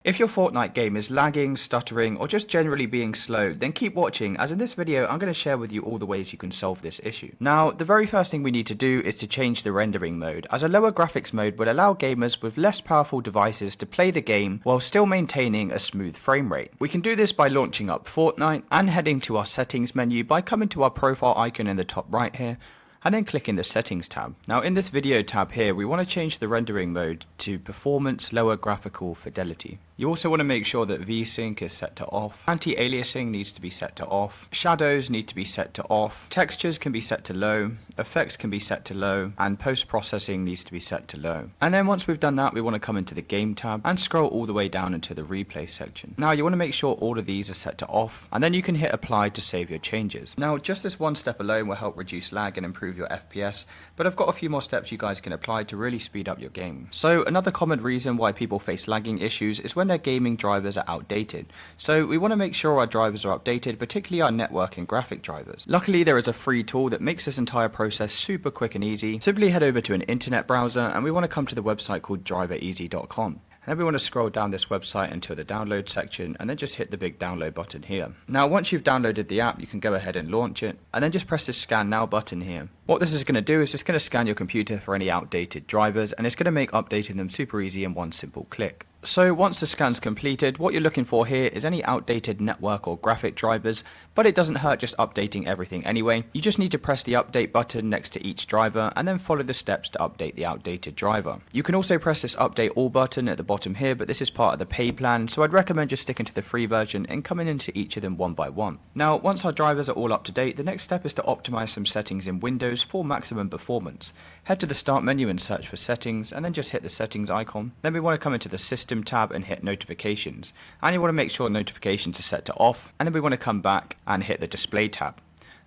If your Fortnite game is lagging, stuttering, or just generally being slow, then keep watching, as in this video I'm going to share with you all the ways you can solve this issue. Now, the very first thing we need to do is to change the rendering mode, as a lower graphics mode would allow gamers with less powerful devices to play the game while still maintaining a smooth frame rate. We can do this by launching up Fortnite and heading to our settings menu by coming to our profile icon in the top right here, and then clicking the settings tab. Now in this video tab here, we want to change the rendering mode to performance lower graphical fidelity. You also want to make sure that VSync is set to off, anti-aliasing needs to be set to off, shadows need to be set to off, textures can be set to low, effects can be set to low, and post-processing needs to be set to low. And then once we've done that, we want to come into the game tab and scroll all the way down into the replay section. Now you want to make sure all of these are set to off, and then you can hit apply to save your changes. Now just this one step alone will help reduce lag and improve your FPS, but I've got a few more steps you guys can apply to really speed up your game. So another common reason why people face lagging issues is when their gaming drivers are outdated. So we want to make sure our drivers are updated, particularly our network and graphic drivers. Luckily there is a free tool that makes this entire process super quick and easy. Simply head over to an internet browser and we want to come to the website called drivereasy.com. And then we want to scroll down this website until the download section and then just hit the big download button here. Now once you've downloaded the app, you can go ahead and launch it and then just press this scan now button here. What this is going to do is it's going to scan your computer for any outdated drivers, and it's going to make updating them super easy in one simple click. So once the scan's completed, what you're looking for here is any outdated network or graphic drivers, but it doesn't hurt just updating everything anyway. You just need to press the update button next to each driver and then follow the steps to update the outdated driver. You can also press this update all button at the bottom here, but this is part of the pay plan, so I'd recommend just sticking to the free version and coming into each of them one by one. Now once our drivers are all up to date, the next step is to optimize some settings in Windows for maximum performance. Head to the start menu and search for settings and then just hit the settings icon. Then we want to come into the system tab and hit notifications, and you want to make sure notifications are set to off, and then we want to come back and hit the display tab.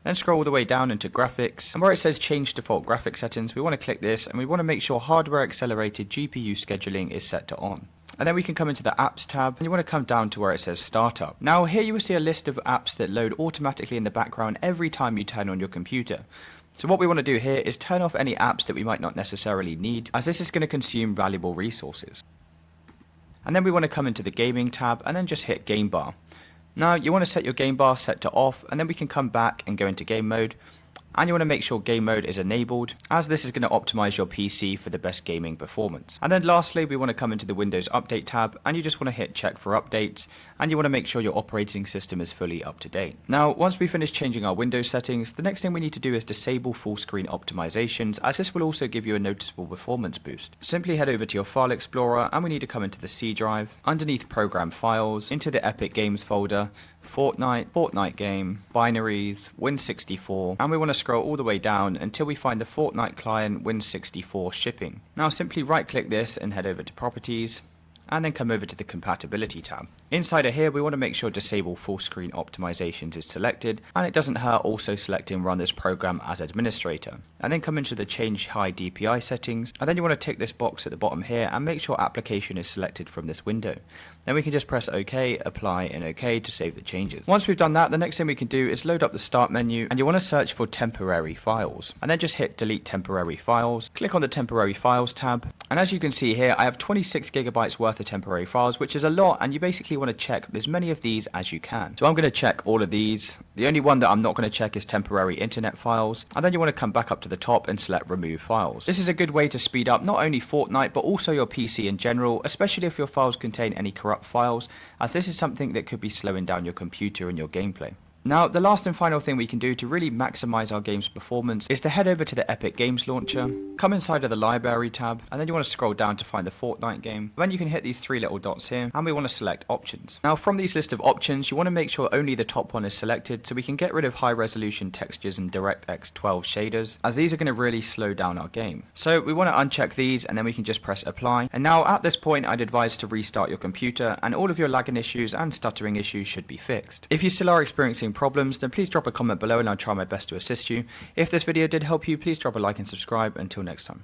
Then scroll all the way down into graphics, and where it says change default graphic settings, we want to click this and we want to make sure hardware accelerated GPU scheduling is set to on. And then we can come into the apps tab and you want to come down to where it says startup. Now here you will see a list of apps that load automatically in the background every time you turn on your computer. So what we want to do here is turn off any apps that we might not necessarily need, as this is going to consume valuable resources. And then we want to come into the gaming tab and then just hit game bar. Now you want to set your game bar set to off, and then we can come back and go into game mode. And you want to make sure game mode is enabled, as this is going to optimize your PC for the best gaming performance. And then lastly, we want to come into the Windows Update tab and you just want to hit check for updates, and you want to make sure your operating system is fully up to date. Now once we finish changing our Windows settings, the next thing we need to do is disable full screen optimizations, as this will also give you a noticeable performance boost. Simply head over to your file explorer and we need to come into the C drive, underneath program files, into the Epic Games folder, Fortnite, Fortnite game, binaries, Win64, and we want to scroll all the way down until we find the Fortnite client Win64 shipping. Now simply right click this and head over to properties, and then come over to the compatibility tab. Inside of here we want to make sure disable full screen optimizations is selected, and it doesn't hurt also selecting run this program as administrator. And then come into the change high DPI settings, and then you want to tick this box at the bottom here and make sure application is selected from this window. Then we can just press OK, apply and OK to save the changes. Once we've done that, the next thing we can do is load up the start menu, and you want to search for temporary files, and then just hit delete temporary files. Click on the temporary files tab, and as you can see here I have 26 gigabytes worth of temporary files, which is a lot, and you basically want to check as many of these as you can. So I'm going to check all of these. The only one that I'm not going to check is temporary internet files, and then you want to come back up to the top and select remove files. This is a good way to speed up not only Fortnite but also your PC in general, especially if your files contain any corrupt files, as this is something that could be slowing down your computer and your gameplay. Now, the last and final thing we can do to really maximize our game's performance is to head over to the Epic Games launcher, come inside of the library tab, and then you want to scroll down to find the Fortnite game. Then you can hit these three little dots here, and we want to select options. Now, from these list of options, you want to make sure only the top one is selected, so we can get rid of high resolution textures and DirectX 12 shaders, as these are going to really slow down our game. So we want to uncheck these, and then we can just press apply. And now at this point, I'd advise to restart your computer, and all of your lagging issues and stuttering issues should be fixed. If you still are experiencing problems, then please drop a comment below and I'll try my best to assist you. If this video did help you, please drop a like and subscribe. Until next time.